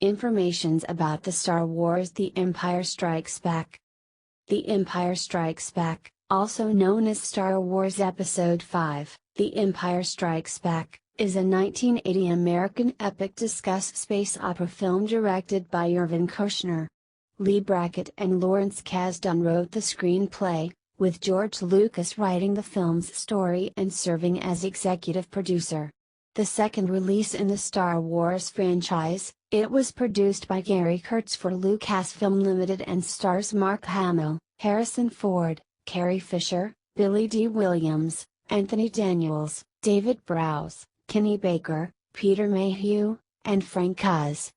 Informations about the Star Wars The Empire Strikes Back. The Empire Strikes Back, also known as Star Wars Episode V, The Empire Strikes Back, is a 1980 American epic discuss space opera film directed by Irvin Kershner. Lee Brackett and Lawrence Kasdan wrote the screenplay, with George Lucas writing the film's story and serving as executive producer. The second release in the Star Wars franchise, it was produced by Gary Kurtz for Lucasfilm Limited and stars Mark Hamill, Harrison Ford, Carrie Fisher, Billy D. Williams, Anthony Daniels, David Prowse, Kenny Baker, Peter Mayhew, and Frank Oz.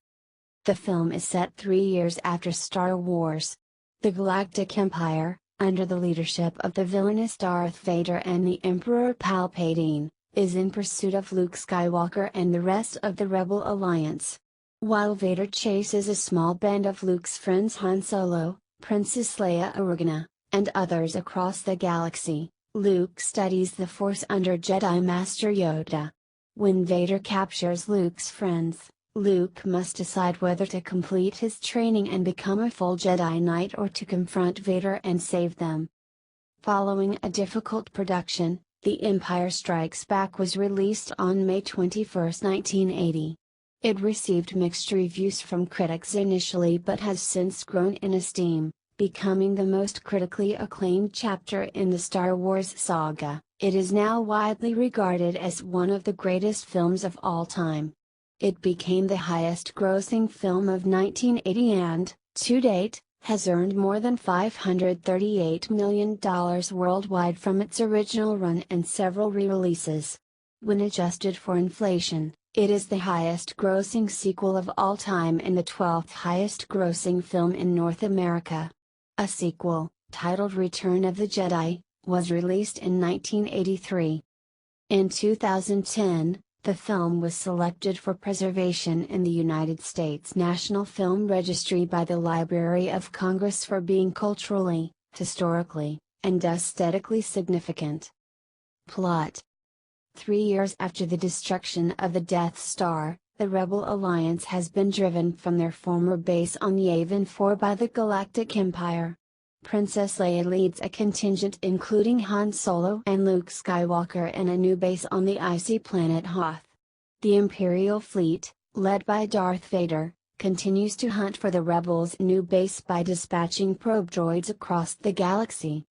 The film is set 3 years after Star Wars. The Galactic Empire, under the leadership of the villainous Darth Vader and the Emperor Palpatine, is in pursuit of Luke Skywalker and the rest of the Rebel Alliance. While Vader chases a small band of Luke's friends Han Solo, Princess Leia Organa, and others across the galaxy, Luke studies the Force under Jedi Master Yoda. When Vader captures Luke's friends, Luke must decide whether to complete his training and become a full Jedi Knight or to confront Vader and save them. Following a difficult production, The Empire Strikes Back was released on May 21, 1980. It received mixed reviews from critics initially but has since grown in esteem, becoming the most critically acclaimed chapter in the Star Wars saga. It is now widely regarded as one of the greatest films of all time. It became the highest-grossing film of 1980 and, to date, has earned more than $538 million worldwide from its original run and several re-releases. When adjusted for inflation, it is the highest-grossing sequel of all time and the 12th highest-grossing film in North America. A sequel, titled Return of the Jedi, was released in 1983. In 2010, the film was selected for preservation in the United States National Film Registry by the Library of Congress for being culturally, historically, and aesthetically significant. Plot: 3 years after the destruction of the Death Star, the Rebel Alliance has been driven from their former base on Yavin 4 by the Galactic Empire. Princess Leia leads a contingent including Han Solo and Luke Skywalker in a new base on the icy planet Hoth. The Imperial fleet, led by Darth Vader, continues to hunt for the rebels' new base by dispatching probe droids across the galaxy.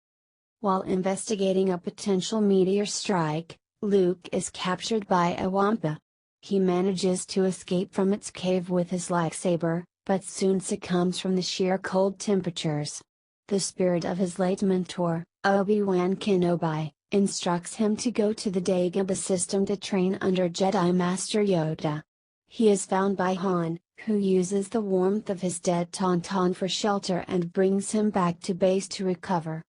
While investigating a potential meteor strike, Luke is captured by a Wampa. He manages to escape from its cave with his lightsaber, but soon succumbs from the sheer cold temperatures. The spirit of his late mentor, Obi-Wan Kenobi, instructs him to go to the Dagobah system to train under Jedi Master Yoda. He is found by Han, who uses the warmth of his dead Tauntaun for shelter and brings him back to base to recover.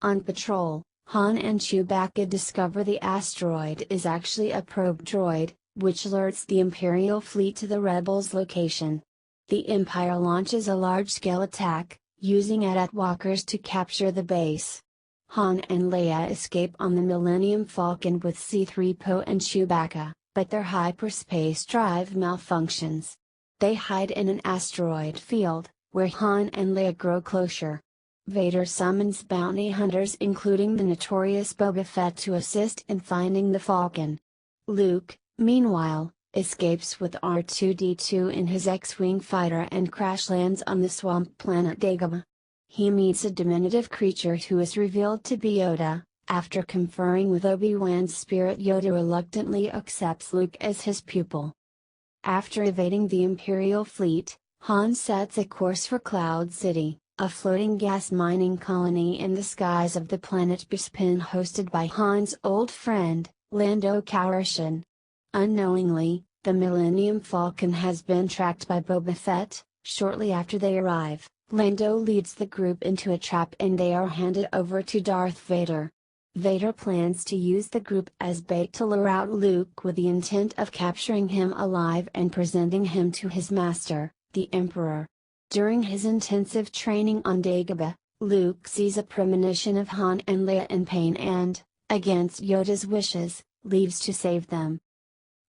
On patrol, Han and Chewbacca discover the asteroid is actually a probe droid, which alerts the Imperial fleet to the rebels' location. The Empire launches a large-scale attack, using AT-AT walkers to capture the base. Han and Leia escape on the Millennium Falcon with C-3PO and Chewbacca, but their hyperspace drive malfunctions. They hide in an asteroid field, where Han and Leia grow closer. Vader summons bounty hunters including the notorious Boba Fett to assist in finding the Falcon. Luke, meanwhile, escapes with R2-D2 in his X-Wing fighter and crash lands on the swamp planet Dagobah. He meets a diminutive creature who is revealed to be Yoda. After conferring with Obi-Wan's spirit, Yoda reluctantly accepts Luke as his pupil. After evading the Imperial fleet, Han sets a course for Cloud City, a floating gas mining colony in the skies of the planet Bespin hosted by Han's old friend, Lando Calrissian. Unknowingly, the Millennium Falcon has been tracked by Boba Fett. Shortly after they arrive, Lando leads the group into a trap and they are handed over to Darth Vader. Vader plans to use the group as bait to lure out Luke with the intent of capturing him alive and presenting him to his master, the Emperor. During his intensive training on Dagobah, Luke sees a premonition of Han and Leia in pain and, against Yoda's wishes, leaves to save them.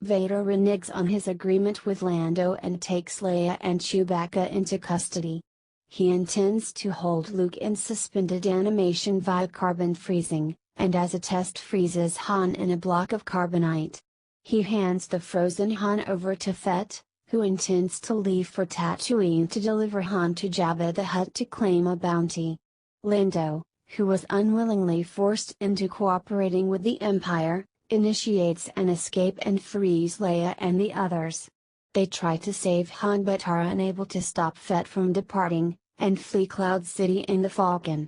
Vader reneges on his agreement with Lando and takes Leia and Chewbacca into custody. He intends to hold Luke in suspended animation via carbon freezing, and as a test freezes Han in a block of carbonite. He hands the frozen Han over to Fett, who intends to leave for Tatooine to deliver Han to Jabba the Hutt to claim a bounty. Lando, who was unwillingly forced into cooperating with the Empire, initiates an escape and frees Leia and the others. They try to save Han but are unable to stop Fett from departing, and flee Cloud City in the Falcon.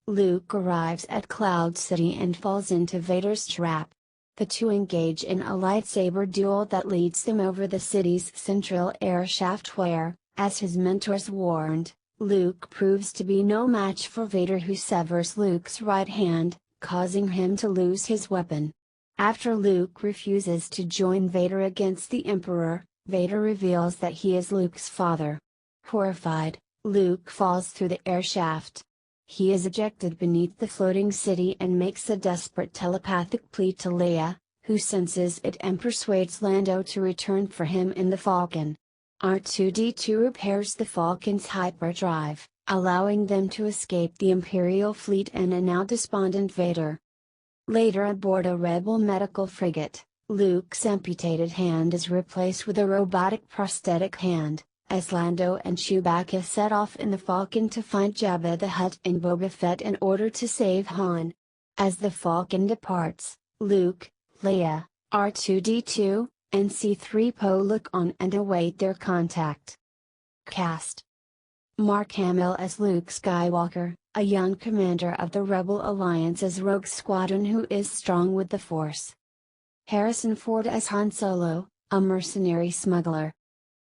Luke arrives at Cloud City and falls into Vader's trap. The two engage in a lightsaber duel that leads them over the city's central air shaft where, as his mentors warned, Luke proves to be no match for Vader, who severs Luke's right hand, causing him to lose his weapon. After Luke refuses to join Vader against the Emperor, Vader reveals that he is Luke's father. Horrified, Luke falls through the air shaft. He is ejected beneath the floating city and makes a desperate telepathic plea to Leia, who senses it and persuades Lando to return for him in the Falcon. R2-D2 repairs the Falcon's hyperdrive, allowing them to escape the Imperial fleet and a now despondent Vader. Later aboard a rebel medical frigate, Luke's amputated hand is replaced with a robotic prosthetic hand, as Lando and Chewbacca set off in the Falcon to find Jabba the Hutt and Boba Fett in order to save Han. As the Falcon departs, Luke, Leia, R2-D2, and C-3PO look on and await their contact. Cast: Mark Hamill as Luke Skywalker, a young commander of the Rebel Alliance's Rogue Squadron who is strong with the Force. Harrison Ford as Han Solo, a mercenary smuggler.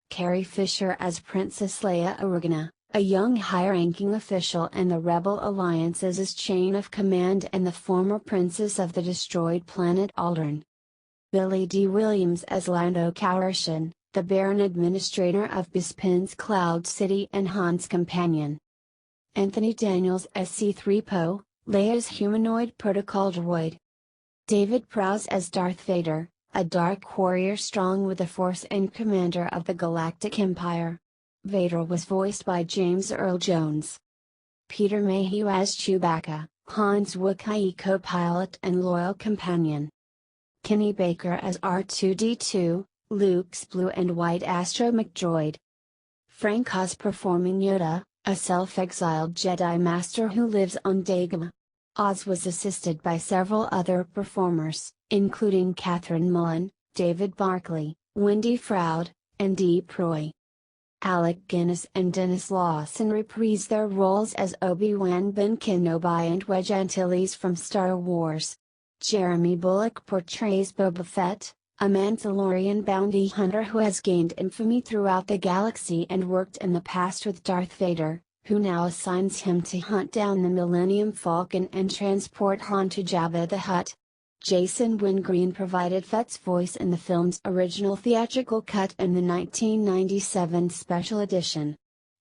Carrie Fisher as Princess Leia Organa, a young high-ranking official in the Rebel Alliance's chain of command and the former princess of the destroyed planet Aldern. Billy D. Williams as Lando Calrissian, the Baron Administrator of Bespin's Cloud City and Han's companion. Anthony Daniels as C-3PO, Leia's humanoid protocol droid. David Prowse as Darth Vader, a dark warrior strong with the Force and commander of the Galactic Empire. Vader was voiced by James Earl Jones. Peter Mayhew as Chewbacca, Han's Wookiee co-pilot and loyal companion. Kenny Baker as R2-D2, Luke's blue and white astromech droid. Frank Oz performing Yoda, a self-exiled Jedi Master who lives on Dagobah. Oz was assisted by several other performers, including Catherine Mullen, David Barclay, Wendy Froud, and Dee Proy. Alec Guinness and Dennis Lawson reprise their roles as Obi-Wan Ben Kenobi and Wedge Antilles from Star Wars. Jeremy Bulloch portrays Boba Fett, a Mandalorian bounty hunter who has gained infamy throughout the galaxy and worked in the past with Darth Vader, who now assigns him to hunt down the Millennium Falcon and transport Han to Jabba the Hutt. Jason Wingreen provided Fett's voice in the film's original theatrical cut and the 1997 special edition.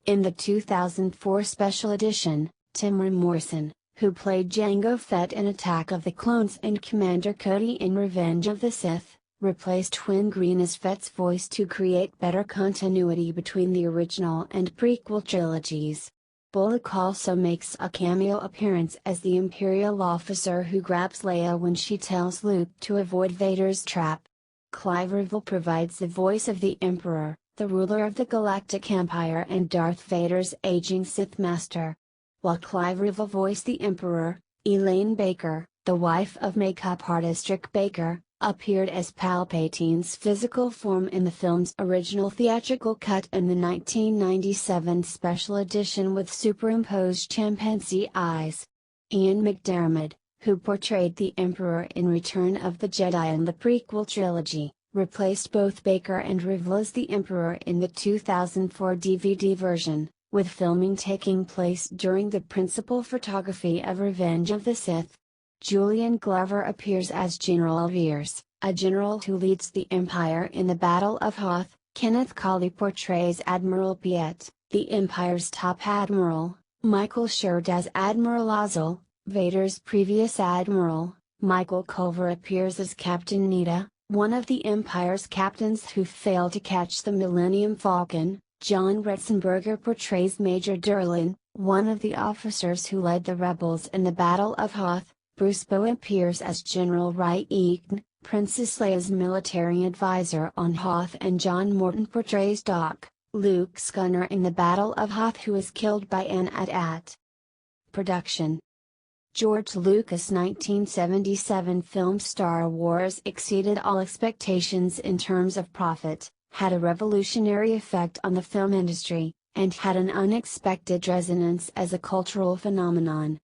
In the 2004 special edition, Timra Morrison, who played Jango Fett in Attack of the Clones and Commander Cody in Revenge of the Sith, replaced Wingreen as Fett's voice to create better continuity between the original and prequel trilogies. Bulloch also makes a cameo appearance as the Imperial officer who grabs Leia when she tells Luke to avoid Vader's trap. Clive Revill provides the voice of the Emperor, the ruler of the Galactic Empire and Darth Vader's aging Sith Master. While Clive Revill voiced the Emperor, Elaine Baker, the wife of makeup artist Rick Baker, appeared as Palpatine's physical form in the film's original theatrical cut and the 1997 special edition with superimposed chimpanzee eyes. Ian McDiarmid, who portrayed the Emperor in Return of the Jedi and the prequel trilogy, replaced both Baker and Revill as the Emperor in the 2004 DVD version, with filming taking place during the principal photography of Revenge of the Sith. Julian Glover appears as General Veers, a general who leads the Empire in the Battle of Hoth. Kenneth Colley portrays Admiral Piet, the Empire's top admiral. Michael Sherd as Admiral Ozzel, Vader's previous admiral. Michael Culver appears as Captain Nita, One of the Empire's captains who failed to catch the Millennium Falcon, John Ratzenberger portrays Major Durlin. One of the officers who led the rebels in the Battle of Hoth. Bruce Bowe appears as General Rai Eaton, Princess Leia's military advisor on Hoth, and John Morton portrays Doc, Luke's gunner in the Battle of Hoth, who is killed by An-At-At. Production. George Lucas' 1977 film Star Wars exceeded all expectations in terms of profit, had a revolutionary effect on the film industry, and had an unexpected resonance as a cultural phenomenon.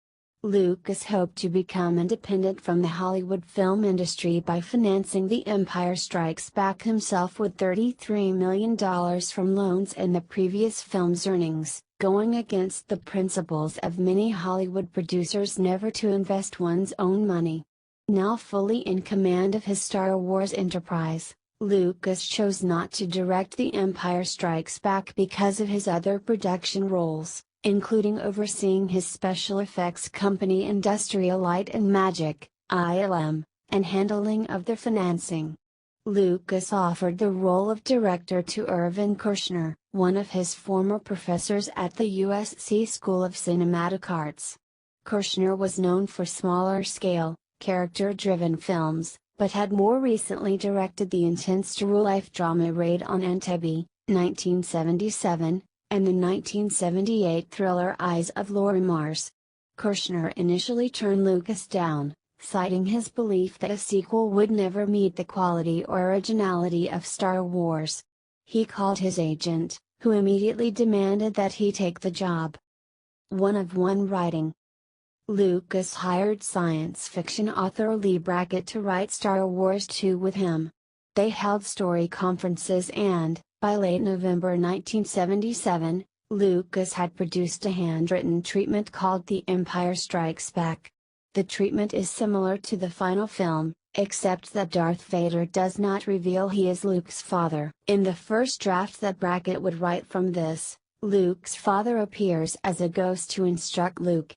Lucas hoped to become independent from the Hollywood film industry by financing The Empire Strikes Back himself with $33 million from loans and the previous film's earnings, going against the principles of many Hollywood producers never to invest one's own money. Now fully in command of his Star Wars enterprise, Lucas chose not to direct The Empire Strikes Back because of his other production roles, including overseeing his special effects company Industrial Light and Magic, ILM, and handling of their financing. Lucas offered the role of director to Irvin Kershner, one of his former professors at the USC School of Cinematic Arts. Kershner was known for smaller-scale, character-driven films, but had more recently directed the intense true-life drama Raid on Entebbe, 1977, and the 1978 thriller Eyes of Laura Mars. Kershner initially turned Lucas down, citing his belief that a sequel would never meet the quality or originality of Star Wars. He called his agent, who immediately demanded that he take the job. One writing. Lucas hired science fiction author Lee Brackett to write Star Wars 2 with him. They held story conferences and, by late November 1977, Lucas had produced a handwritten treatment called The Empire Strikes Back. The treatment is similar to the final film, except that Darth Vader does not reveal he is Luke's father. In the first draft that Brackett would write from this, Luke's father appears as a ghost to instruct Luke.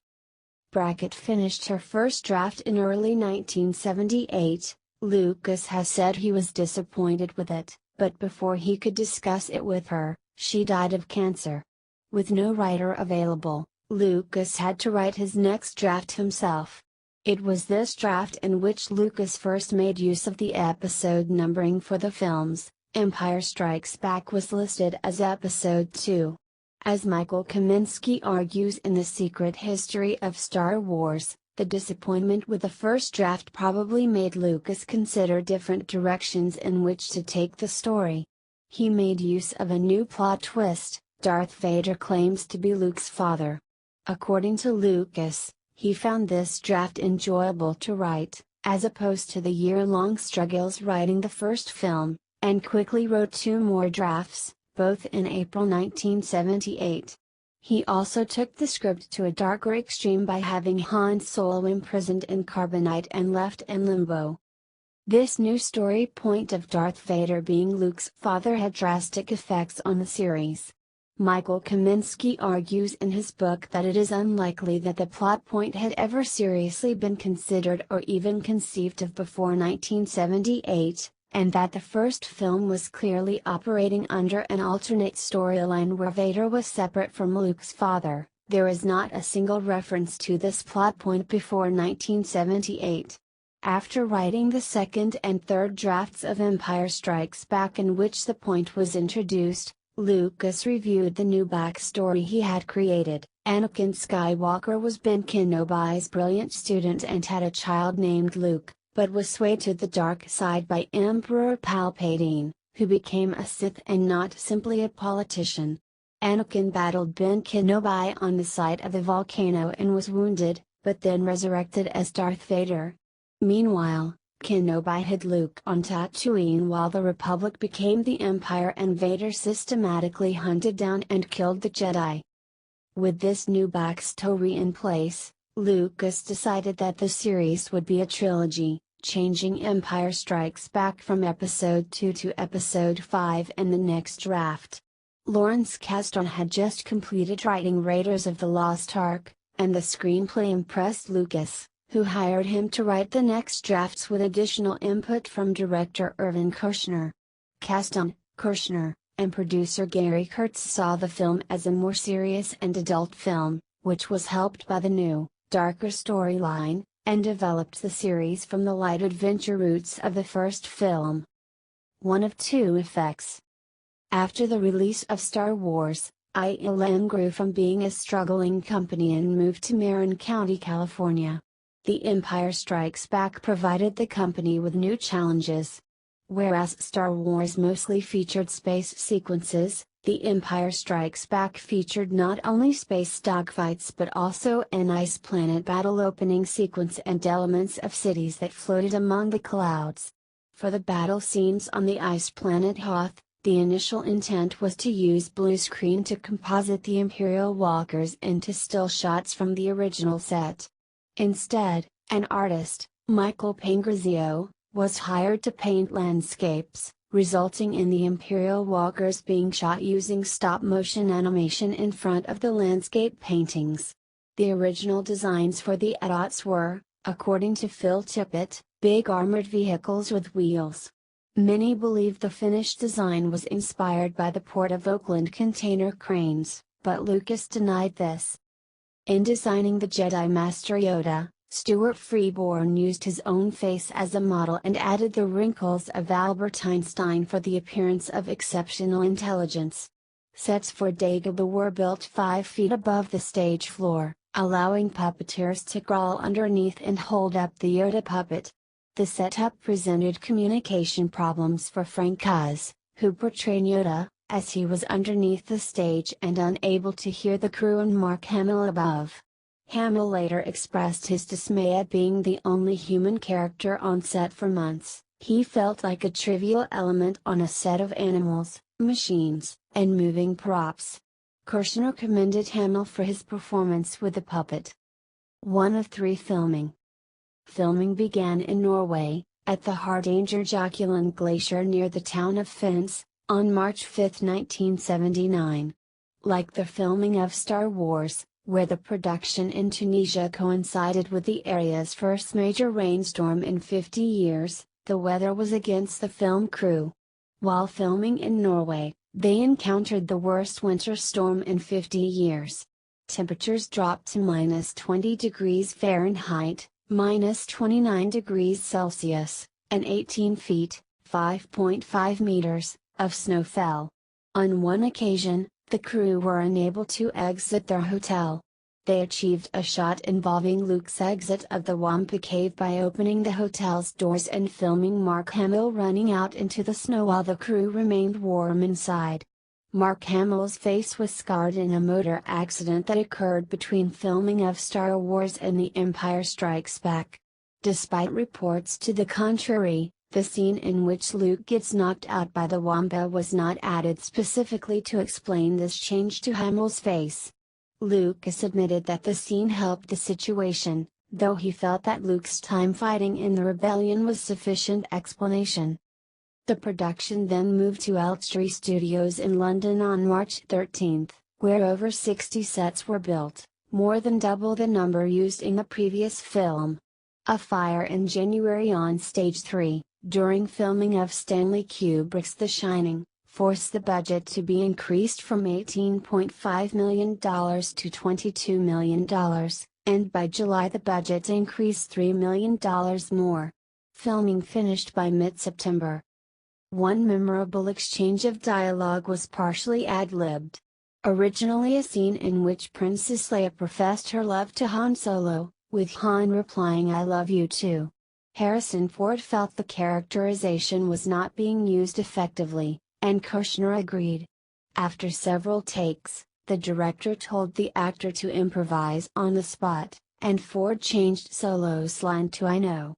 Brackett finished her first draft in early 1978. Lucas has said he was disappointed with it, but before he could discuss it with her, she died of cancer. With no writer available, Lucas had to write his next draft himself. It was this draft in which Lucas first made use of the episode numbering for the films. Empire Strikes Back was listed as Episode 2. As Michael Kaminsky argues in The Secret History of Star Wars, the disappointment with the first draft probably made Lucas consider different directions in which to take the story. He made use of a new plot twist. Darth Vader claims to be Luke's father. According to Lucas, he found this draft enjoyable to write, as opposed to the year-long struggles writing the first film, and quickly wrote 2 more drafts, both in April 1978. He also took the script to a darker extreme by having Han Solo imprisoned in carbonite and left in limbo. This new story point of Darth Vader being Luke's father had drastic effects on the series. Michael Kaminsky argues in his book that it is unlikely that the plot point had ever seriously been considered or even conceived of before 1978, and that the first film was clearly operating under an alternate storyline where Vader was separate from Luke's father. There is not a single reference to this plot point before 1978. After writing the second and third drafts of Empire Strikes Back in which the point was introduced, Lucas reviewed the new backstory he had created. Anakin Skywalker was Ben Kenobi's brilliant student and had a child named Luke, but was swayed to the dark side by Emperor Palpatine, who became a Sith and not simply a politician. Anakin battled Ben Kenobi on the site of the volcano and was wounded, but then resurrected as Darth Vader. Meanwhile, Kenobi hid Luke on Tatooine while the Republic became the Empire and Vader systematically hunted down and killed the Jedi. With this new backstory in place, Lucas decided that the series would be a trilogy, changing Empire Strikes Back from Episode 2 to Episode 5 in the next draft. Lawrence Kasdan had just completed writing Raiders of the Lost Ark, and the screenplay impressed Lucas, who hired him to write the next drafts with additional input from director Irvin Kershner. Kasdan, Kershner, and producer Gary Kurtz saw the film as a more serious and adult film, which was helped by the new, darker storyline, and developed the series from the light adventure roots of the first film. One of two effects. After the release of Star Wars, ILM grew from being a struggling company and moved to Marin County, California. The Empire Strikes Back provided the company with new challenges. Whereas Star Wars mostly featured space sequences, The Empire Strikes Back featured not only space dogfights but also an ice planet battle opening sequence and elements of cities that floated among the clouds. For the battle scenes on the ice planet Hoth, the initial intent was to use blue screen to composite the Imperial walkers into still shots from the original set. Instead, an artist, Michael Pangrazio, was hired to paint landscapes, resulting in the Imperial walkers being shot using stop-motion animation in front of the landscape paintings. The original designs for the AT-ATs were, according to Phil Tippett, big armored vehicles with wheels. Many believe the finished design was inspired by the Port of Oakland container cranes, but Lucas denied this. In designing the Jedi Master Yoda, Stuart Freeborn used his own face as a model and added the wrinkles of Albert Einstein for the appearance of exceptional intelligence. Sets for Dagobah were built 5 feet above the stage floor, allowing puppeteers to crawl underneath and hold up the Yoda puppet. The setup presented communication problems for Frank Oz, who portrayed Yoda, as he was underneath the stage and unable to hear the crew and Mark Hamill above. Hamill later expressed his dismay at being the only human character on set for months. He felt like a trivial element on a set of animals, machines, and moving props. Kershner commended Hamill for his performance with the puppet. One of 3 filming. Filming began in Norway, at the Hardangerfjorden Glacier near the town of Finse, on March 5, 1979. Like the filming of Star Wars, where the production in Tunisia coincided with the area's first major rainstorm in 50 years, the weather was against the film crew. While filming in Norway, they encountered the worst winter storm in 50 years. Temperatures dropped to -20 degrees Fahrenheit, -29 degrees Celsius, and 18 feet, 5.5 meters, of snow fell. On one occasion, the crew were unable to exit their hotel. They achieved a shot involving Luke's exit of the Wampa Cave by opening the hotel's doors and filming Mark Hamill running out into the snow while the crew remained warm inside. Mark Hamill's face was scarred in a motor accident that occurred between filming of Star Wars and The Empire Strikes Back. Despite reports to the contrary, the scene in which Luke gets knocked out by the Wampa was not added specifically to explain this change to Hamill's face. Lucas admitted that the scene helped the situation, though he felt that Luke's time fighting in the rebellion was sufficient explanation. The production then moved to Elstree Studios in London on March 13, where over 60 sets were built, more than double the number used in the previous film. A fire in January on Stage 3, during filming of Stanley Kubrick's The Shining, forced the budget to be increased from $18.5 million to $22 million, and by July the budget increased $3 million more. Filming finished by mid-September. One memorable exchange of dialogue was partially ad-libbed. Originally a scene in which Princess Leia professed her love to Han Solo, with Han replying "I love you too." Harrison Ford felt the characterization was not being used effectively, and Kershner agreed. After several takes, the director told the actor to improvise on the spot, and Ford changed Solo's line to "I know."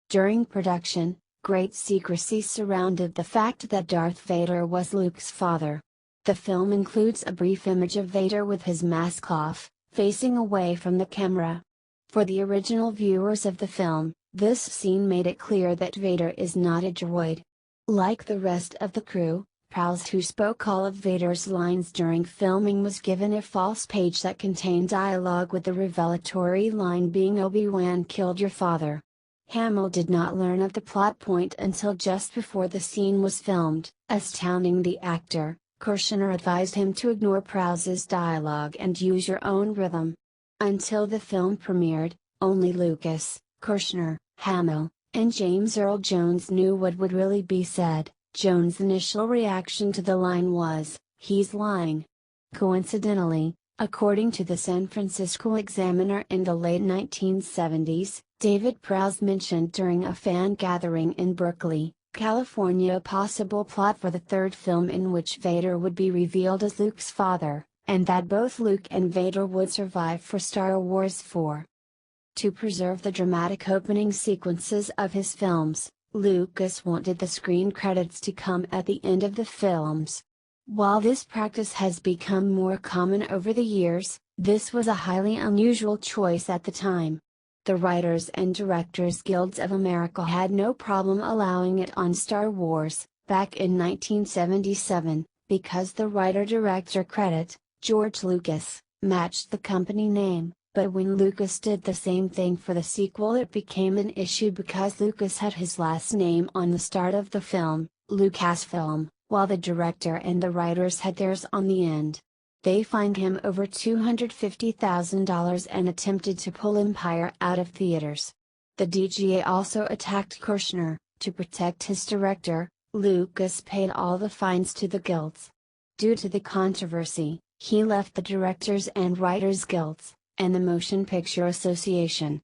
During production, great secrecy surrounded the fact that Darth Vader was Luke's father. The film includes a brief image of Vader with his mask off, facing away from the camera. For the original viewers of the film, this scene made it clear that Vader is not a droid. Like the rest of the crew, Prowse, who spoke all of Vader's lines during filming, was given a false page that contained dialogue, with the revelatory line being "Obi-Wan killed your father." Hamill did not learn of the plot point until just before the scene was filmed. Astounding the actor, Kirshner advised him to ignore Prowse's dialogue and use your own rhythm. Until the film premiered, only Lucas, Kirshner, Hamill, and James Earl Jones knew what would really be said. Jones' initial reaction to the line was, "He's lying." Coincidentally, according to the San Francisco Examiner in the late 1970s, David Prowse mentioned during a fan gathering in Berkeley, California, a possible plot for the third film in which Vader would be revealed as Luke's father, and that both Luke and Vader would survive for Star Wars 4. To preserve the dramatic opening sequences of his films, Lucas wanted the screen credits to come at the end of the films. While this practice has become more common over the years, this was a highly unusual choice at the time. The Writers and Directors Guilds of America had no problem allowing it on Star Wars, back in 1977, because the writer-director credit, George Lucas, matched the company name. But when Lucas did the same thing for the sequel, it became an issue because Lucas had his last name on the start of the film, Lucasfilm, while the director and the writers had theirs on the end. They fined him over $250,000 and attempted to pull Empire out of theaters. The DGA also attacked Kirshner. To protect his director, Lucas paid all the fines to the guilds. Due to the controversy, he left the Directors and Writers Guilds, and the Motion Picture Association.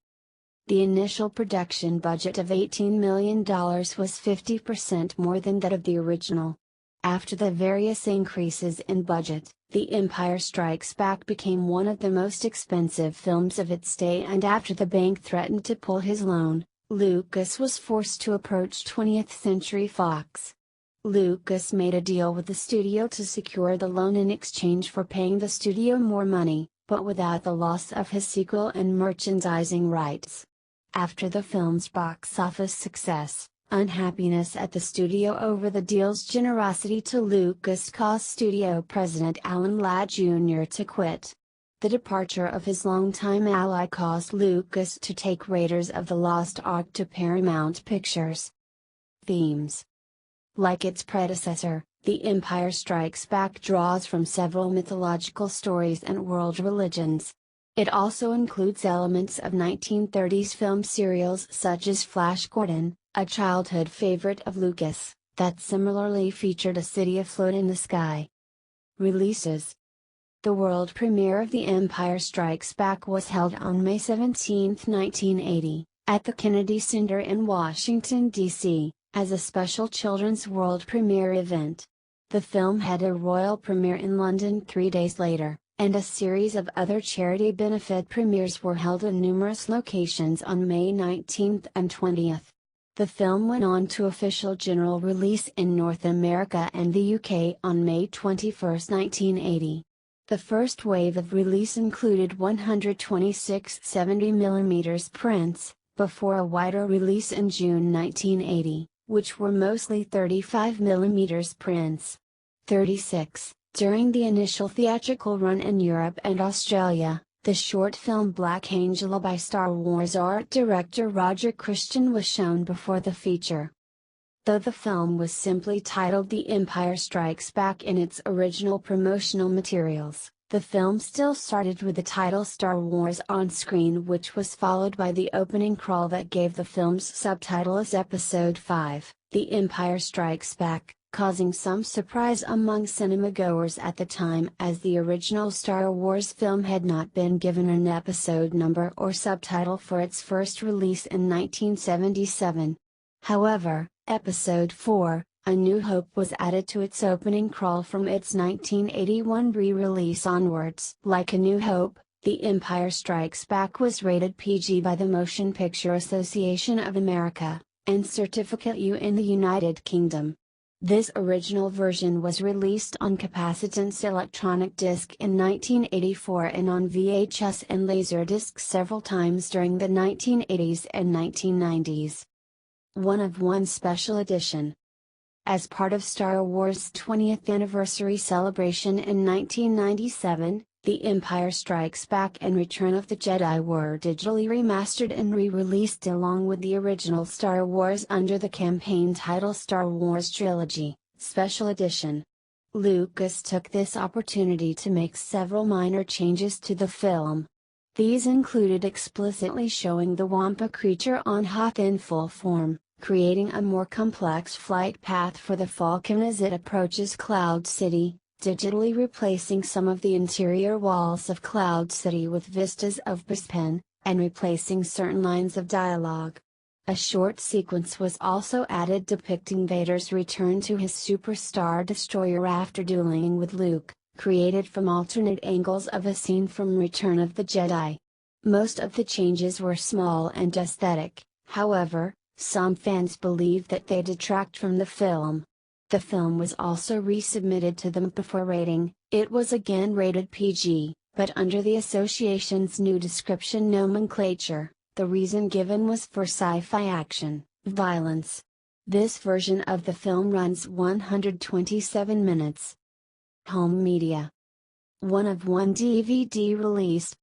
The initial production budget of $18 million was 50% more than that of the original. After the various increases in budget, The Empire Strikes Back became one of the most expensive films of its day, and after the bank threatened to pull his loan, Lucas was forced to approach 20th Century Fox. Lucas made a deal with the studio to secure the loan in exchange for paying the studio more money, but without the loss of his sequel and merchandising rights. After the film's box office success, unhappiness at the studio over the deal's generosity to Lucas caused studio president Alan Ladd Jr. to quit. The departure of his longtime ally caused Lucas to take Raiders of the Lost Ark to Paramount Pictures. Themes. Like its predecessor, The Empire Strikes Back draws from several mythological stories and world religions. It also includes elements of 1930s film serials such as Flash Gordon, a childhood favorite of Lucas, that similarly featured a city afloat in the sky. Releases. The world premiere of The Empire Strikes Back was held on May 17, 1980, at the Kennedy Center in Washington, D.C., as a special Children's World Premiere event. The film had a royal premiere in London 3 days later, and a series of other charity benefit premieres were held in numerous locations on May 19 and 20. The film went on to official general release in North America and the UK on May 21, 1980. The first wave of release included 126 70mm prints, before a wider release in June 1980, which were mostly 35mm prints. 36. During the initial theatrical run in Europe and Australia, the short film Black Angela by Star Wars art director Roger Christian was shown before the feature. Though the film was simply titled The Empire Strikes Back in its original promotional materials, the film still started with the title Star Wars on screen, which was followed by the opening crawl that gave the film's subtitle as Episode 5, The Empire Strikes Back, causing some surprise among cinemagoers at the time, as the original Star Wars film had not been given an episode number or subtitle for its first release in 1977. However, Episode 4, A New Hope was added to its opening crawl from its 1981 re-release onwards. Like A New Hope, The Empire Strikes Back was rated PG by the Motion Picture Association of America, and Certificate U in the United Kingdom. This original version was released on capacitance electronic disc in 1984 and on VHS and Laserdisc several times during the 1980s and 1990s. 1 of 1 Special Edition. As part of Star Wars' 20th anniversary celebration in 1997, The Empire Strikes Back and Return of the Jedi were digitally remastered and re-released along with the original Star Wars under the campaign title Star Wars Trilogy, Special Edition. Lucas took this opportunity to make several minor changes to the film. These included explicitly showing the Wampa creature on Hoth in full form, creating a more complex flight path for the Falcon as it approaches Cloud City, digitally replacing some of the interior walls of Cloud City with vistas of Bespin, and replacing certain lines of dialogue. A short sequence was also added depicting Vader's return to his Superstar Destroyer after dueling with Luke, created from alternate angles of a scene from Return of the Jedi. Most of the changes were small and aesthetic, however, some fans believe that they detract from the film. The film was also resubmitted to them before rating. It was again rated PG, but under the association's new description nomenclature, the reason given was for sci-fi action, violence. This version of the film runs 127 minutes. Home media. 1 of 1 DVD released.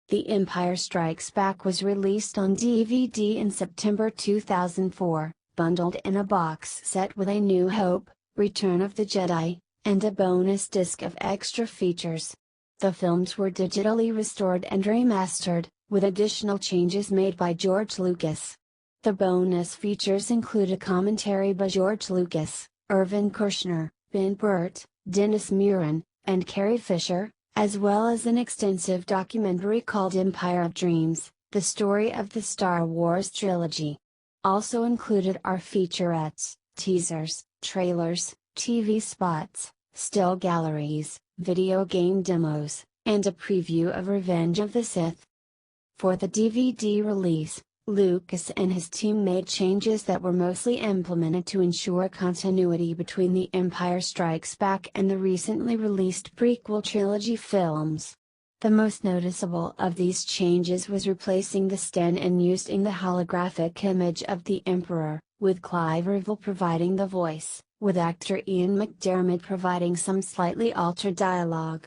The Empire Strikes Back was released on DVD in September 2004, bundled in a box set with A New Hope, Return of the Jedi, and a bonus disc of extra features. The films were digitally restored and remastered, with additional changes made by George Lucas. The bonus features include a commentary by George Lucas, Irvin Kershner, Ben Burtt, Dennis Muren, and Carrie Fisher, as well as an extensive documentary called Empire of Dreams, the story of the Star Wars trilogy. Also included are featurettes, teasers, trailers, TV spots, still galleries, video game demos, and a preview of Revenge of the Sith. For the DVD release, Lucas and his team made changes that were mostly implemented to ensure continuity between The Empire Strikes Back and the recently released prequel trilogy films. The most noticeable of these changes was replacing the stand-in used in the holographic image of the Emperor, with Clive Revill providing the voice, with actor Ian McDiarmid providing some slightly altered dialogue.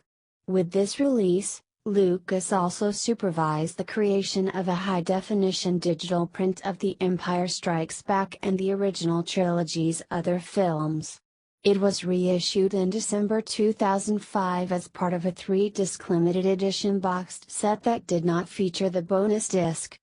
With this release, Lucas also supervised the creation of a high-definition digital print of The Empire Strikes Back and the original trilogy's other films. It was reissued in December 2005 as part of a 3-disc limited edition boxed set that did not feature the bonus disc.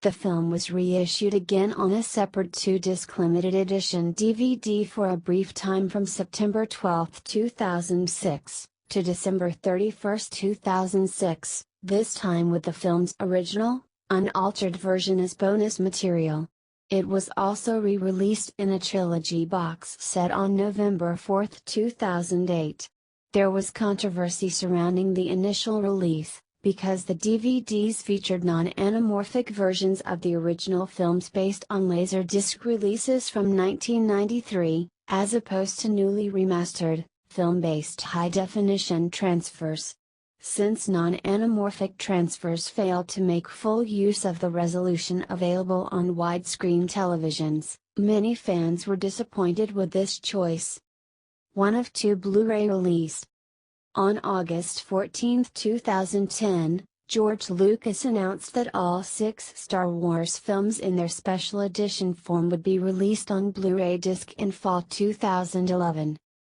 The film was reissued again on a separate 2-disc limited edition DVD for a brief time from September 12, 2006. To December 31, 2006, this time with the film's original, unaltered version as bonus material. It was also re-released in a trilogy box set on November 4, 2008. There was controversy surrounding the initial release, because the DVDs featured non-anamorphic versions of the original films based on Laserdisc releases from 1993, as opposed to newly remastered, film-based high-definition transfers. Since non-anamorphic transfers failed to make full use of the resolution available on widescreen televisions, many fans were disappointed with this choice. 1 of 2 Blu-ray release. On August 14, 2010, George Lucas announced that all 6 Star Wars films in their special edition form would be released on Blu-ray disc in fall 2011.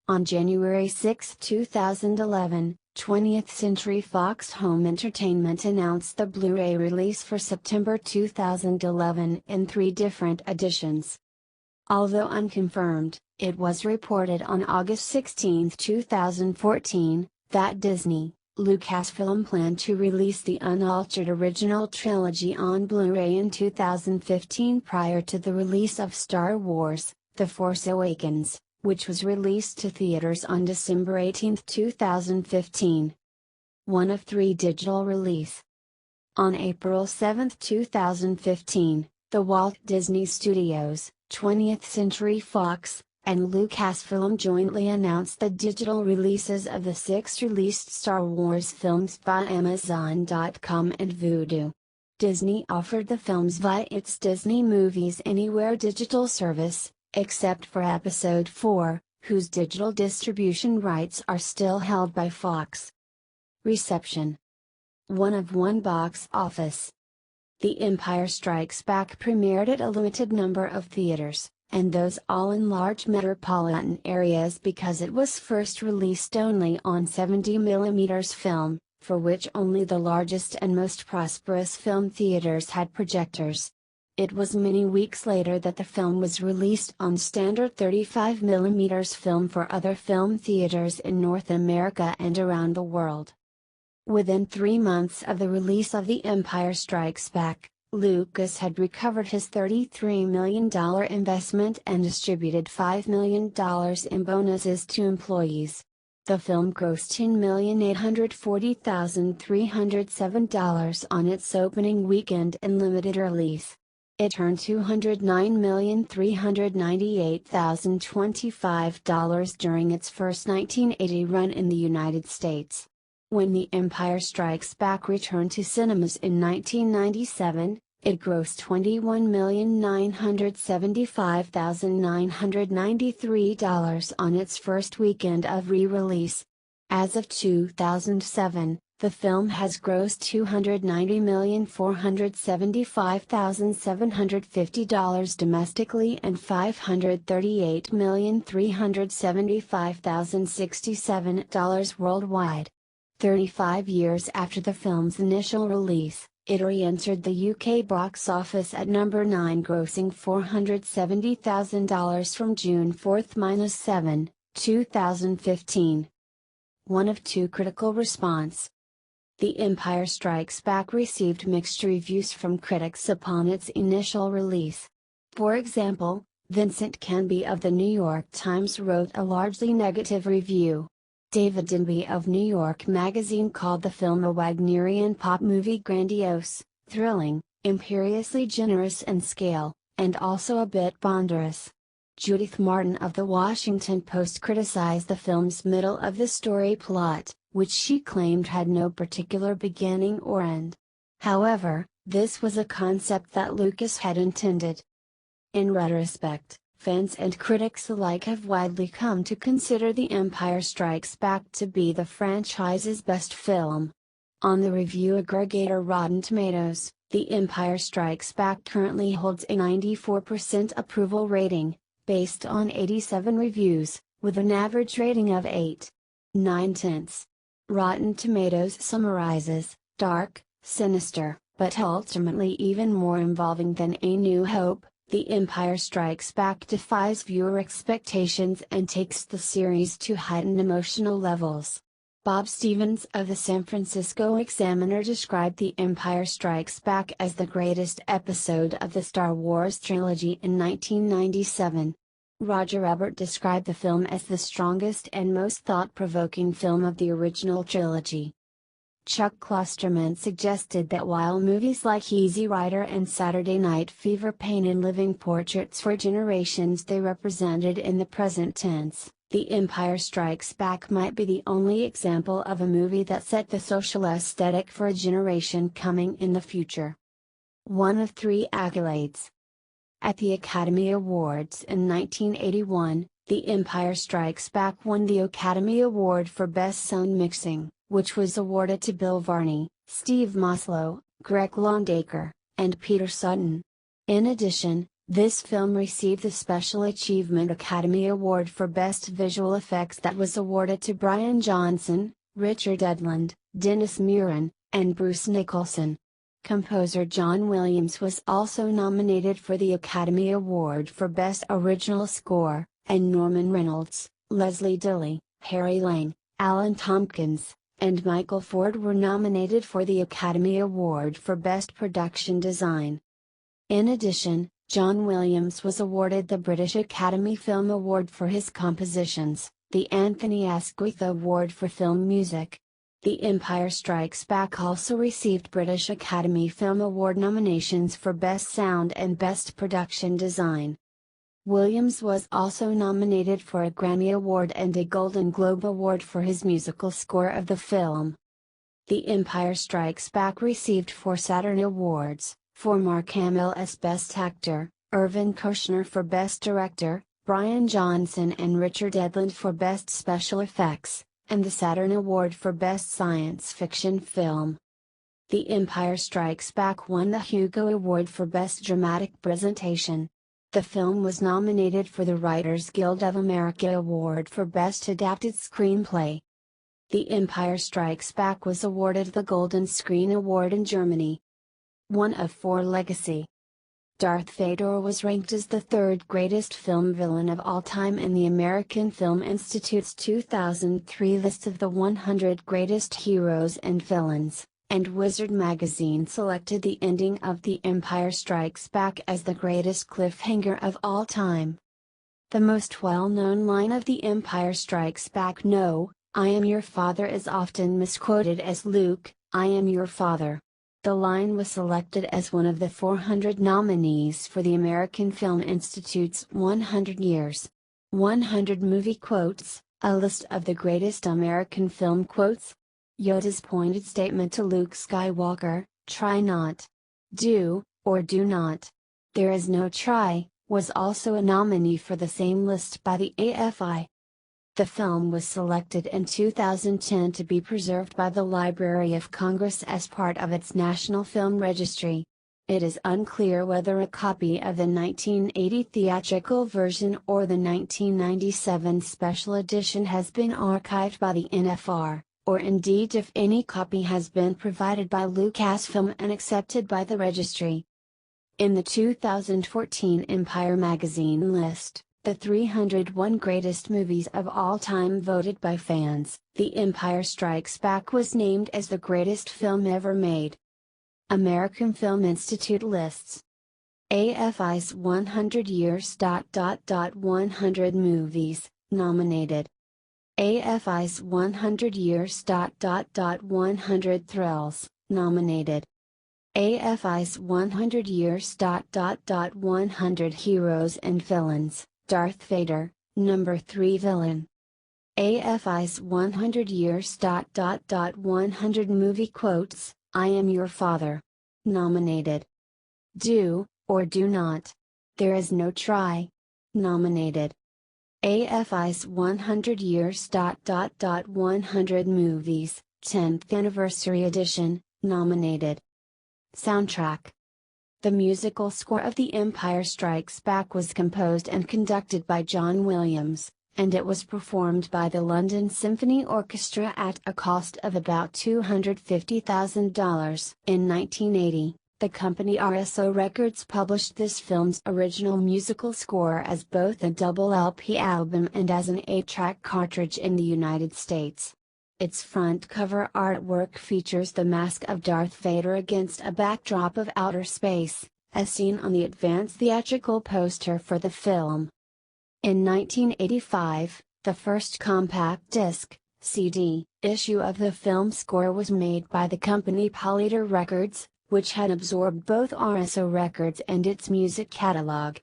On January 6, 2011, 20th Century Fox Home Entertainment announced the Blu-ray release for September 2011 in 3 different editions. Although unconfirmed, it was reported on August 16, 2014, that Disney, Lucasfilm planned to release the unaltered original trilogy on Blu-ray in 2015 prior to the release of Star Wars: The Force Awakens, which was released to theaters on December 18, 2015. 1 of 3 digital release. On April 7, 2015, the Walt Disney Studios, 20th Century Fox, and Lucasfilm jointly announced the digital releases of the 6 released Star Wars films via Amazon.com and Vudu. Disney offered the films via its Disney Movies Anywhere digital service, except for Episode 4, whose digital distribution rights are still held by Fox. Reception: 1 of 1 box office. The Empire Strikes Back premiered at a limited number of theaters, and those all in large metropolitan areas because it was first released only on 70mm film, for which only the largest and most prosperous film theaters had projectors. It was many weeks later that the film was released on standard 35mm film for other film theaters in North America and around the world. Within 3 months of the release of The Empire Strikes Back, Lucas had recovered his $33 million investment and distributed $5 million in bonuses to employees. The film grossed $10,840,307 on its opening weekend in limited release. It earned $209,398,025 during its first 1980 run in the United States. When The Empire Strikes Back returned to cinemas in 1997, it grossed $21,975,993 on its first weekend of re-release. As of 2007, the film has grossed $290,475,750 domestically and $538,375,067 worldwide. 35 years after the film's initial release, it re-entered the UK box office at number 9, grossing $470,000 from June 4-7, 2015. 1 of 2 critical response. The Empire Strikes Back received mixed reviews from critics upon its initial release. For example, Vincent Canby of the New York Times wrote a largely negative review. David Denby of New York Magazine called the film a Wagnerian pop movie, grandiose, thrilling, imperiously generous in scale, and also a bit ponderous. Judith Martin of The Washington Post criticized the film's middle-of-the-story plot, which she claimed had no particular beginning or end. However, this was a concept that Lucas had intended. In retrospect, fans and critics alike have widely come to consider The Empire Strikes Back to be the franchise's best film. On the review aggregator Rotten Tomatoes, The Empire Strikes Back currently holds a 94% approval rating, based on 87 reviews, with an average rating of 8.9. Rotten Tomatoes summarizes, "Dark, sinister, but ultimately even more involving than A New Hope, The Empire Strikes Back defies viewer expectations and takes the series to heightened emotional levels." Bob Stevens of the San Francisco Examiner described The Empire Strikes Back as the greatest episode of the Star Wars trilogy in 1997. Roger Ebert described the film as the strongest and most thought-provoking film of the original trilogy. Chuck Klosterman suggested that while movies like Easy Rider and Saturday Night Fever painted living portraits for generations they represented in the present tense, The Empire Strikes Back might be the only example of a movie that set the social aesthetic for a generation coming in the future. 1 of 3 accolades. At the Academy Awards in 1981, The Empire Strikes Back won the Academy Award for Best Sound Mixing, which was awarded to Bill Varney, Steve Maslow, Greg Longacre, and Peter Sutton. In addition, this film received the Special Achievement Academy Award for Best Visual Effects that was awarded to Brian Johnson, Richard Edlund, Dennis Muren, and Bruce Nicholson. Composer John Williams was also nominated for the Academy Award for Best Original Score, and Norman Reynolds, Leslie Dilley, Harry Lang, Alan Tompkins, and Michael Ford were nominated for the Academy Award for Best Production Design. In addition, John Williams was awarded the British Academy Film Award for his compositions, the Anthony Asquith Award for Film Music. The Empire Strikes Back also received British Academy Film Award nominations for Best Sound and Best Production Design. Williams was also nominated for a Grammy Award and a Golden Globe Award for his musical score of the film. The Empire Strikes Back received 4 Saturn Awards, for Mark Hamill as Best Actor, Irvin Kershner for Best Director, Brian Johnson and Richard Edlund for Best Special Effects, and the Saturn Award for Best Science Fiction Film. The Empire Strikes Back won the Hugo Award for Best Dramatic Presentation. The film was nominated for the Writers Guild of America Award for Best Adapted Screenplay. The Empire Strikes Back was awarded the Golden Screen Award in Germany. 1 of 4 Legacy. Darth Vader was ranked as the third greatest film villain of all time in the American Film Institute's 2003 list of the 100 greatest heroes and villains, and Wizard magazine selected the ending of The Empire Strikes Back as the greatest cliffhanger of all time. The most well-known line of The Empire Strikes Back, "No, I am your father," is often misquoted as "Luke, I am your father." The line was selected as one of the 400 nominees for the American Film Institute's 100 Years. 100 Movie Quotes, a list of the greatest American film quotes. Yoda's pointed statement to Luke Skywalker, "Try not. Do, or do not. There is no try," was also a nominee for the same list by the AFI. The film was selected in 2010 to be preserved by the Library of Congress as part of its National Film Registry. It is unclear whether a copy of the 1980 theatrical version or the 1997 special edition has been archived by the NFR, or indeed if any copy has been provided by Lucasfilm and accepted by the registry. In the 2014 Empire magazine list, the 301 greatest movies of all time voted by fans, The Empire Strikes Back was named as the greatest film ever made. American Film Institute lists. AFI's 100 Years. 100 Movies, nominated. AFI's 100 Years. 100 Thrills, nominated. AFI's 100 Years. 100 Heroes and Villains, Darth Vader, number 3 villain. AFI's 100 Years. 100 Movie Quotes, I Am Your Father, nominated. Do, or do not. There is no try, nominated. AFI's 100 Years. 100 Movies, 10th Anniversary Edition, nominated. Soundtrack. The musical score of The Empire Strikes Back was composed and conducted by John Williams, and it was performed by the London Symphony Orchestra at a cost of about $250,000. In 1980, the company RSO Records published this film's original musical score as both a double LP album and as an 8-track cartridge in the United States. Its front cover artwork features the mask of Darth Vader against a backdrop of outer space, as seen on the advanced theatrical poster for the film. In 1985, the first compact disc, CD, issue of the film score was made by the company Polydor Records, which had absorbed both RSO Records and its music catalog.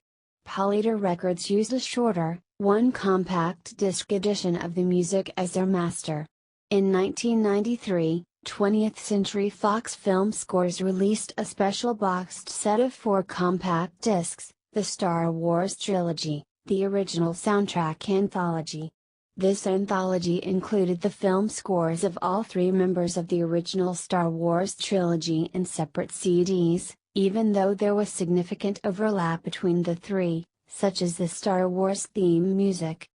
Polydor Records used a shorter, one compact disc edition of the music as their master. In 1993, 20th Century Fox Film Scores released a special boxed set of 4 compact discs, the Star Wars Trilogy, the original soundtrack anthology. This anthology included the film scores of all 3 members of the original Star Wars trilogy in separate CDs, even though there was significant overlap between the 3, such as the Star Wars theme music.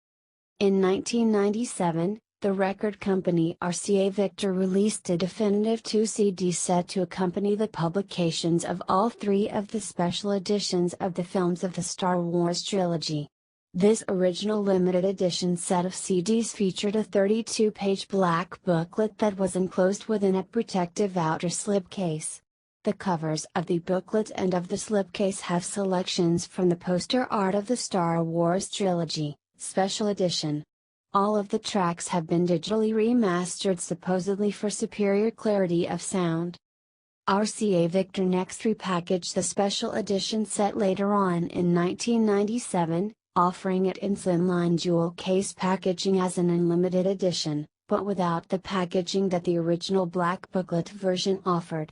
In 1997, the record company RCA Victor released a definitive 2-CD set to accompany the publications of all 3 of the special editions of the films of the Star Wars trilogy. This original limited edition set of CDs featured a 32-page black booklet that was enclosed within a protective outer slipcase. The covers of the booklet and of the slipcase have selections from the poster art of the Star Wars trilogy, special edition. All of the tracks have been digitally remastered supposedly for superior clarity of sound. RCA Victor next repackaged the special edition set later on in 1997, offering it in slimline jewel case packaging as an unlimited edition, but without the packaging that the original black booklet version offered.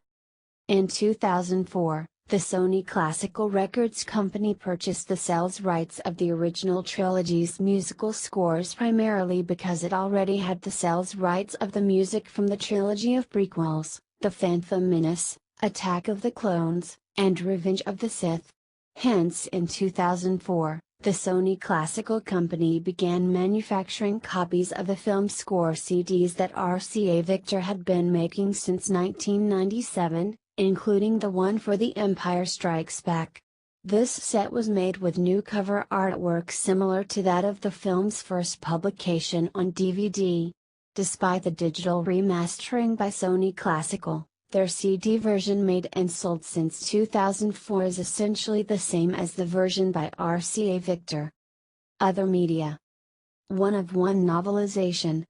In 2004, The Sony Classical Records company purchased the sales rights of the original trilogy's musical scores primarily because it already had the sales rights of the music from the trilogy of prequels, The Phantom Menace, Attack of the Clones, and Revenge of the Sith. Hence in 2004, the Sony Classical Company began manufacturing copies of the film score CDs that RCA Victor had been making since 1997, including the one for The Empire Strikes Back. This set was made with new cover artwork similar to that of the film's first publication on DVD. Despite the digital remastering by Sony Classical, their CD version made and sold since 2004 is essentially the same as the version by RCA Victor. Other media. 1-of-1 novelization.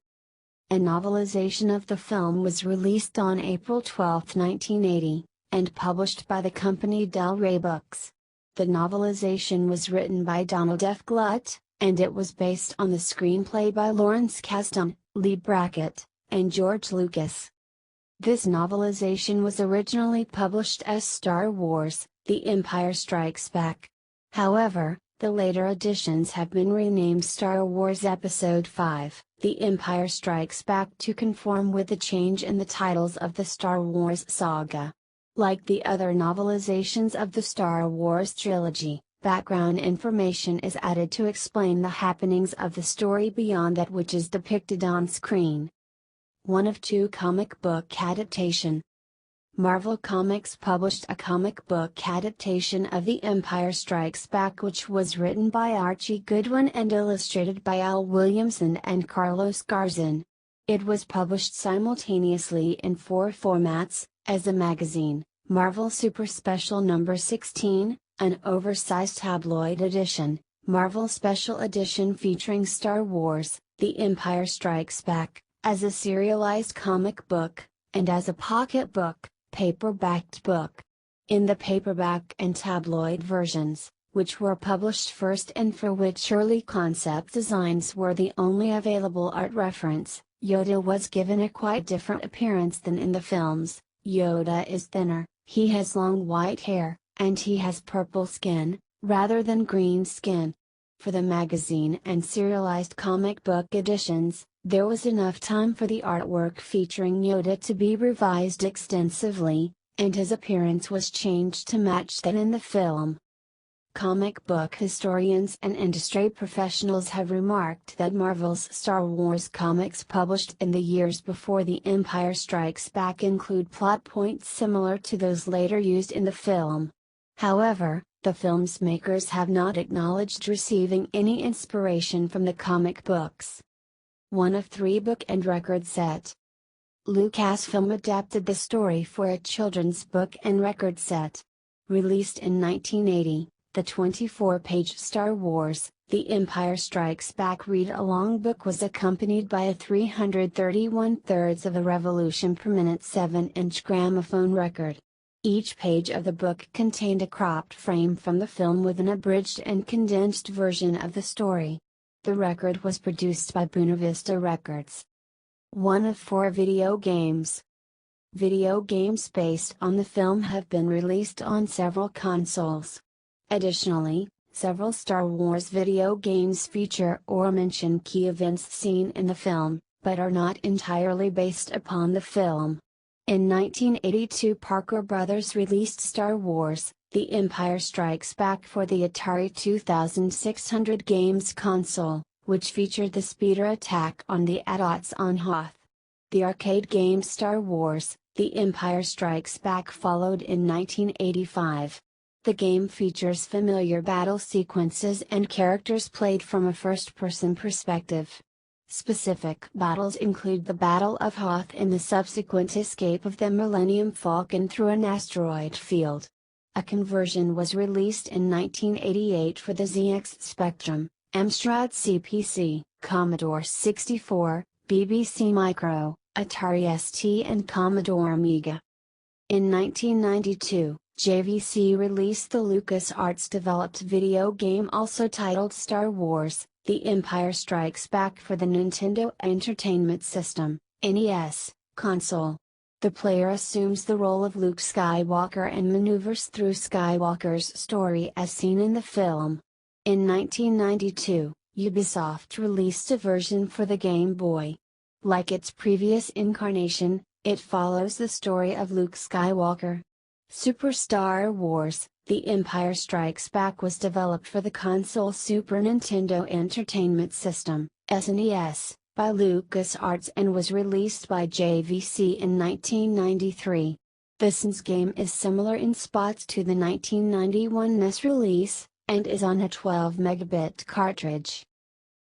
A novelization of the film was released on April 12, 1980, and published by the company Del Rey Books. The novelization was written by Donald F. Glut, and it was based on the screenplay by Lawrence Kasdan, Lee Brackett, and George Lucas. This novelization was originally published as Star Wars: The Empire Strikes Back. However, the later editions have been renamed Star Wars Episode 5, The Empire Strikes Back to conform with the change in the titles of the Star Wars saga. Like the other novelizations of the Star Wars trilogy, background information is added to explain the happenings of the story beyond that which is depicted on screen. 1-of-2 comic book adaptation. Marvel Comics published a comic book adaptation of The Empire Strikes Back which was written by Archie Goodwin and illustrated by Al Williamson and Carlos Garzón. It was published simultaneously in 4 formats, as a magazine, Marvel Super Special No. 16, an oversized tabloid edition, Marvel Special Edition featuring Star Wars: The Empire Strikes Back, as a serialized comic book, and as a pocketbook, paperbacked book. In the paperback and tabloid versions, which were published first and for which early concept designs were the only available art reference, Yoda was given a quite different appearance than in the films. Yoda is thinner, he has long white hair, and he has purple skin, rather than green skin. For the magazine and serialized comic book editions, there was enough time for the artwork featuring Yoda to be revised extensively, and his appearance was changed to match that in the film. Comic book historians and industry professionals have remarked that Marvel's Star Wars comics published in the years before The Empire Strikes Back include plot points similar to those later used in the film. However, the film's makers have not acknowledged receiving any inspiration from the comic books. 1-of-3 book and record set. Lucasfilm adapted the story for a children's book and record set. Released in 1980, the 24-page Star Wars: The Empire Strikes Back read-along book was accompanied by a 331/3 of a revolution per minute 7-inch gramophone record. Each page of the book contained a cropped frame from the film with an abridged and condensed version of the story. The record was produced by Buena Vista Records. 1-of-4 video games. Video games based on the film have been released on several consoles. Additionally, several Star Wars video games feature or mention key events seen in the film, but are not entirely based upon the film. In 1982, Parker Brothers released Star Wars: The Empire Strikes Back for the Atari 2600 games console, which featured the speeder attack on the AT-ATs on Hoth. The arcade game Star Wars: The Empire Strikes Back followed in 1985. The game features familiar battle sequences and characters played from a first-person perspective. Specific battles include the Battle of Hoth and the subsequent escape of the Millennium Falcon through an asteroid field. A conversion was released in 1988 for the ZX Spectrum, Amstrad CPC, Commodore 64, BBC Micro, Atari ST and Commodore Amiga. In 1992, JVC released the LucasArts-developed video game also titled Star Wars: The Empire Strikes Back for the Nintendo Entertainment System, NES, console. The player assumes the role of Luke Skywalker and maneuvers through Skywalker's story as seen in the film. In 1992, Ubisoft released a version for the Game Boy. Like its previous incarnation, it follows the story of Luke Skywalker. Super Star Wars: The Empire Strikes Back was developed for the console Super Nintendo Entertainment System, SNES, by LucasArts and was released by JVC in 1993. This NES game is similar in spots to the 1991 NES release, and is on a 12 megabit cartridge.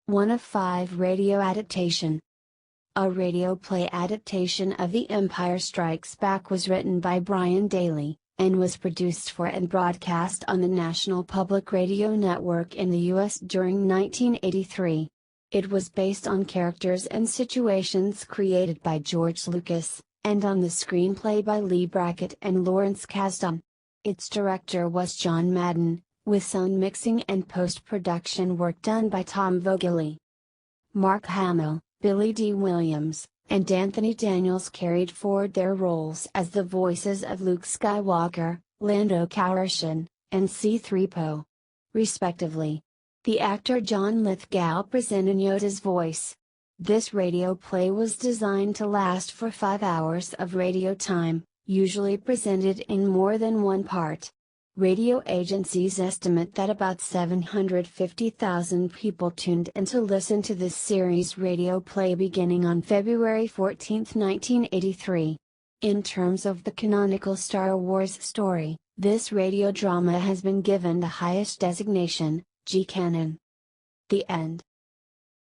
1 of 5 radio adaptation. A radio play adaptation of The Empire Strikes Back was written by Brian Daly, and was produced for and broadcast on the National Public Radio Network in the US during 1983. It was based on characters and situations created by George Lucas, and on the screenplay by Lee Brackett and Lawrence Kasdan. Its director was John Madden, with sound mixing and post-production work done by Tom Vogeli. Mark Hamill, Billy D. Williams, and Anthony Daniels carried forward their roles as the voices of Luke Skywalker, Lando Calrissian, and C-3PO, respectively. The actor John Lithgow presented Yoda's voice. This radio play was designed to last for 5 hours of radio time, usually presented in more than one part. Radio agencies estimate that about 750,000 people tuned in to listen to this series radio play beginning on February 14, 1983. In terms of the canonical Star Wars story, this radio drama has been given the highest designation, G-Canon. The end.